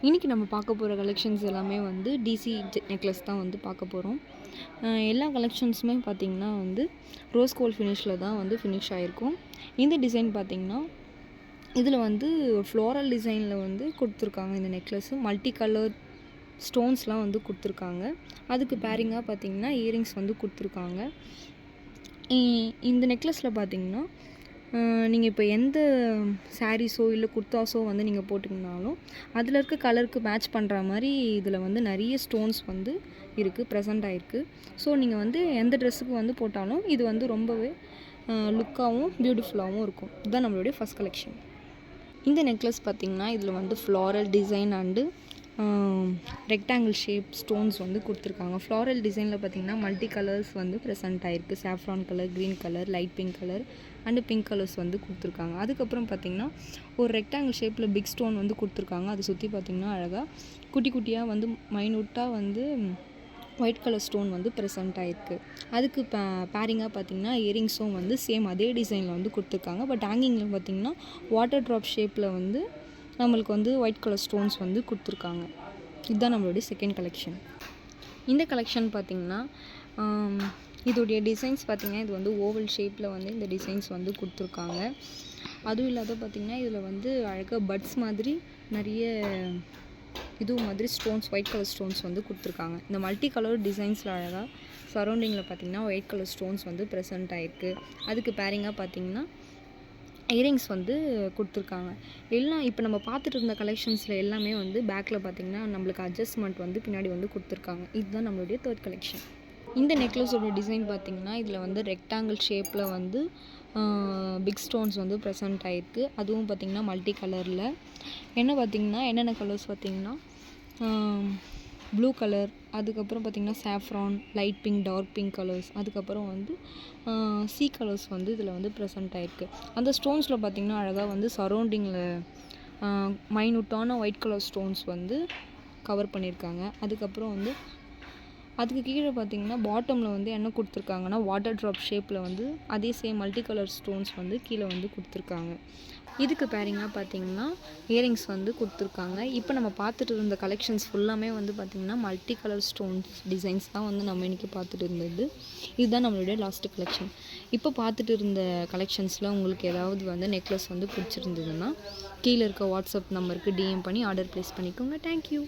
இன்றைக்கி நம்ம பார்க்க போகிற கலெக்ஷன்ஸ் எல்லாமே வந்து டிசி நெக்லஸ் தான் வந்து பார்க்க போகிறோம். எல்லா கலெக்ஷன்ஸுமே பார்த்திங்கன்னா வந்து ரோஸ் கோல்ட் ஃபினிஷில் தான் வந்து ஃபினிஷ் ஆகிருக்கும். இந்த டிசைன் பார்த்திங்கன்னா இதில் வந்து ஃப்ளோரல் டிசைனில் வந்து கொடுத்துருக்காங்க. இந்த நெக்லஸ்ஸு மல்டி கலர் ஸ்டோன்ஸ்லாம் வந்து கொடுத்துருக்காங்க. அதுக்கு பேரிங்காக பார்த்திங்கன்னா இயரிங்ஸ் வந்து கொடுத்துருக்காங்க. இந்த நெக்லஸில் பார்த்திங்கன்னா நீங்கள் இப்போ எந்த சாரீஸோ இல்லை குர்தாஸோ வந்து நீங்கள் போட்டிங்கனாலும் அதில் இருக்க கலருக்கு மேட்ச் பண்ணுற மாதிரி இதில் வந்து நிறைய ஸ்டோன்ஸ் வந்து இருக்குது, ப்ரெசென்ட் ஆகிருக்கு. ஸோ நீங்கள் வந்து எந்த ட்ரெஸ்ஸுக்கு வந்து போட்டாலும் இது வந்து ரொம்பவே லுக்காகவும் பியூட்டிஃபுல்லாகவும் இருக்கும். இதுதான் நம்மளுடைய ஃபஸ்ட் கலெக்ஷன். இந்த நெக்லஸ் பார்த்திங்கன்னா இதில் வந்து floral design and rectangle shape stones வந்து கொடுத்துருக்காங்க. ஃப்ளாரல் டிசைனில் பார்த்திங்கன்னா மல்டி கலர்ஸ் வந்து ப்ரெசென்ட் ஆகிருக்கு. Saffron colour, green colour, light pink colour and pink colours வந்து கொடுத்துருக்காங்க. அதுக்கப்புறம் பார்த்திங்கன்னா ஒரு ரெக்டாங்கிள் ஷேப்பில் பிக் ஸ்டோன் வந்து கொடுத்துருக்காங்க. அதை சுற்றி பார்த்திங்கன்னா அழகாக குட்டி குட்டியாக வந்து மைனூட்டாக வந்து ஒயிட் கலர் ஸ்டோன் வந்து ப்ரெசென்ட் ஆகிருக்கு. அதுக்கு பேரிங்காக பார்த்திங்கன்னா இயரிங்ஸும் வந்து சேம் அதே டிசைனில் வந்து கொடுத்துருக்காங்க. பட் ஹேங்கிங்கில் பார்த்திங்கன்னா வாட்டர் ட்ராப் ஷேப்பில் வந்து நம்மளுக்கு வந்து ஒயிட் கலர் ஸ்டோன்ஸ் வந்து கொடுத்துருக்காங்க. இதுதான் நம்மளுடைய செகண்ட் கலெக்ஷன். இந்த கலெக்ஷன் பார்த்திங்கன்னா இதோடைய டிசைன்ஸ் பார்த்திங்கன்னா இது வந்து ஓவல் ஷேப்பில் வந்து இந்த டிசைன்ஸ் வந்து கொடுத்துருக்காங்க. அதுவும் இல்லாத பார்த்திங்கன்னா இதில் வந்து அழகாக பட்ஸ் மாதிரி நிறைய இதுவும் மாதிரி ஸ்டோன்ஸ், ஒயிட் கலர் ஸ்டோன்ஸ் வந்து கொடுத்துருக்காங்க. இந்த மல்டி கலர் டிசைன்ஸில் அழகாக சரௌண்டிங்கில் பார்த்திங்கன்னா ஒயிட் கலர் ஸ்டோன்ஸ் வந்து ப்ரெசென்ட் ஆகிருக்கு. அதுக்கு பேரிங்காக பார்த்திங்கன்னா இயரிங்ஸ் வந்து கொடுத்துருக்காங்க. எல்லாம் இப்போ நம்ம பார்த்துட்டு இருந்த கலெக்ஷன்ஸில் எல்லாமே வந்து பேக்கில் பார்த்திங்கன்னா நம்மளுக்கு அட்ஜஸ்ட்மெண்ட் வந்து பின்னாடி வந்து கொடுத்துருக்காங்க. இதுதான் நம்மளுடைய தேர்ட் கலெக்ஷன். இந்த நெக்லஸோட டிசைன் பார்த்திங்கன்னா இதில் வந்து ரெக்டாங்கிள் ஷேப்பில் வந்து பிக் ஸ்டோன்ஸ் வந்து ப்ரெசென்ட் ஆகிருக்கு. அதுவும் பார்த்திங்கன்னா மல்டி கலரில் என்னென்ன கலர்ஸ் பார்த்திங்கன்னா ப்ளூ கலர், அதுக்கப்புறம் பார்த்திங்கன்னா saffron, light pink, dark pink colours, அதுக்கப்புறம் வந்து சி கலர்ஸ் வந்து இதில் வந்து ப்ரெசென்ட் ஆகிருக்கு. அந்த ஸ்டோன்ஸில் பார்த்திங்கன்னா அழகாக வந்து சரௌண்டிங்கில் மைனூட்டான ஒயிட் கலர் ஸ்டோன்ஸ் வந்து கவர் பண்ணியிருக்காங்க. அதுக்கப்புறம் வந்து அதுக்கு கீழே பார்த்திங்கன்னா பாட்டமில் வந்து என்ன கொடுத்துருக்காங்கன்னா வாட்டர் ட்ராப் ஷேப்பில் வந்து அதே சேம் மல்டி கலர் ஸ்டோன்ஸ் வந்து கீழே வந்து கொடுத்துருக்காங்க. இதுக்கு பேரிங்காக பார்த்திங்கன்னா இயரிங்ஸ் வந்து கொடுத்துருக்காங்க. இப்போ நம்ம பார்த்துட்டு இருந்த கலெக்ஷன்ஸ் ஃபுல்லாமே வந்து பார்த்திங்கன்னா மல்டி கலர் ஸ்டோன்ஸ் டிசைன்ஸ் தான் வந்து நம்ம இன்றைக்கி பார்த்துட்டு இருந்தது. இதுதான் நம்மளுடைய லாஸ்ட்டு கலெக்ஷன். இப்போ பார்த்துட்டு இருந்த கலெக்ஷன்ஸில் உங்களுக்கு ஏதாவது வந்து நெக்லஸ் வந்து பிடிச்சிருந்ததுன்னா கீழே இருக்க வாட்ஸ்அப் நம்பருக்கு டிஎம் பண்ணி ஆர்டர் ப்ளேஸ் பண்ணிக்கோங்க. தேங்க்யூ.